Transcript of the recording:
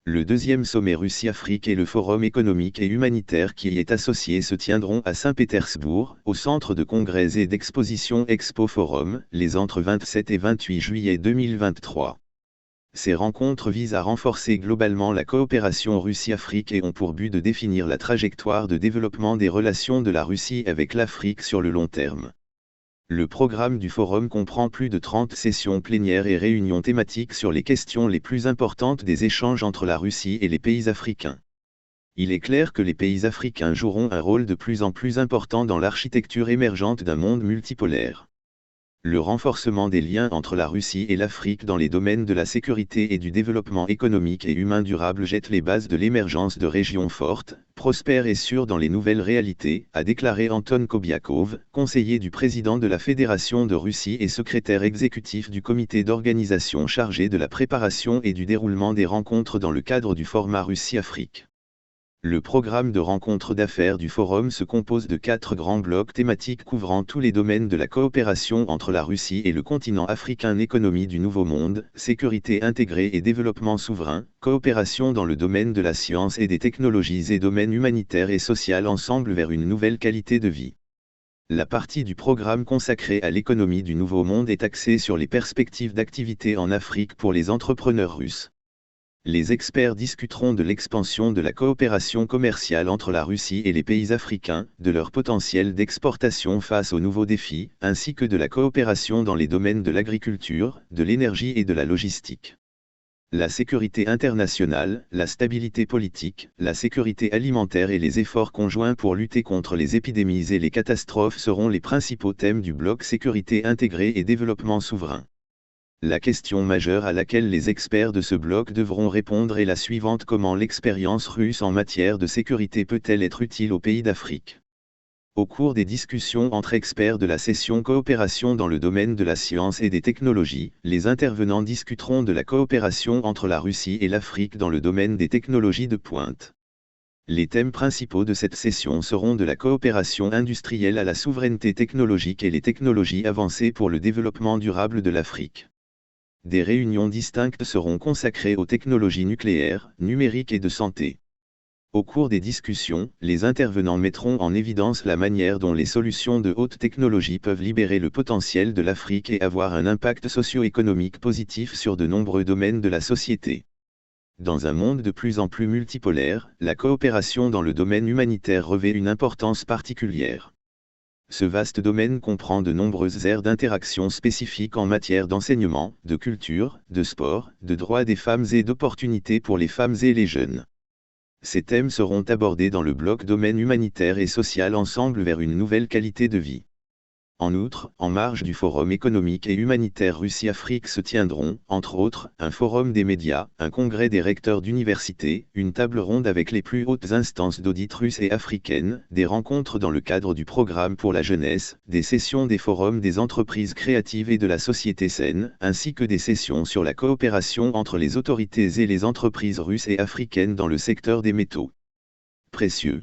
Le deuxième sommet Russie-Afrique et le Forum économique et humanitaire qui y est associé se tiendront à Saint-Pétersbourg, au centre de congrès et d'exposition Expo Forum, les entre 27 et 28 juillet 2023. Ces rencontres visent à renforcer globalement la coopération Russie-Afrique et ont pour but de définir la trajectoire de développement des relations de la Russie avec l'Afrique sur le long terme. Le programme du forum comprend plus de 30 sessions plénières et réunions thématiques sur les questions les plus importantes des échanges entre la Russie et les pays africains. Il est clair que les pays africains joueront un rôle de plus en plus important dans l'architecture émergente d'un monde multipolaire. Le renforcement des liens entre la Russie et l'Afrique dans les domaines de la sécurité et du développement économique et humain durable jette les bases de l'émergence de régions fortes, prospères et sûres dans les nouvelles réalités, a déclaré Anton Kobiakov, conseiller du président de la Fédération de Russie et secrétaire exécutif du comité d'organisation chargé de la préparation et du déroulement des rencontres dans le cadre du format Russie-Afrique. Le programme de rencontres d'affaires du Forum se compose de 4 grands blocs thématiques couvrant tous les domaines de la coopération entre la Russie et le continent africain: économie du Nouveau Monde, sécurité intégrée et développement souverain, coopération dans le domaine de la science et des technologies et domaine humanitaire et social ensemble vers une nouvelle qualité de vie. La partie du programme consacrée à l'économie du Nouveau Monde est axée sur les perspectives d'activité en Afrique pour les entrepreneurs russes. Les experts discuteront de l'expansion de la coopération commerciale entre la Russie et les pays africains, de leur potentiel d'exportation face aux nouveaux défis, ainsi que de la coopération dans les domaines de l'agriculture, de l'énergie et de la logistique. La sécurité internationale, la stabilité politique, la sécurité alimentaire et les efforts conjoints pour lutter contre les épidémies et les catastrophes seront les principaux thèmes du bloc sécurité intégrée et développement souverain. La question majeure à laquelle les experts de ce bloc devront répondre est la suivante: comment l'expérience russe en matière de sécurité peut-elle être utile aux pays d'Afrique? Au cours des discussions entre experts de la session coopération dans le domaine de la science et des technologies, les intervenants discuteront de la coopération entre la Russie et l'Afrique dans le domaine des technologies de pointe. Les thèmes principaux de cette session seront de la coopération industrielle à la souveraineté technologique et les technologies avancées pour le développement durable de l'Afrique. Des réunions distinctes seront consacrées aux technologies nucléaires, numériques et de santé. Au cours des discussions, les intervenants mettront en évidence la manière dont les solutions de haute technologie peuvent libérer le potentiel de l'Afrique et avoir un impact socio-économique positif sur de nombreux domaines de la société. Dans un monde de plus en plus multipolaire, la coopération dans le domaine humanitaire revêt une importance particulière. Ce vaste domaine comprend de nombreuses aires d'interaction spécifiques en matière d'enseignement, de culture, de sport, de droits des femmes et d'opportunités pour les femmes et les jeunes. Ces thèmes seront abordés dans le bloc domaine humanitaire et social ensemble vers une nouvelle qualité de vie. En outre, en marge du Forum économique et humanitaire Russie-Afrique se tiendront, entre autres, un forum des médias, un congrès des recteurs d'université, une table ronde avec les plus hautes instances d'audit russes et africaines, des rencontres dans le cadre du programme pour la jeunesse, des sessions des forums des entreprises créatives et de la société saine, ainsi que des sessions sur la coopération entre les autorités et les entreprises russes et africaines dans le secteur des métaux précieux.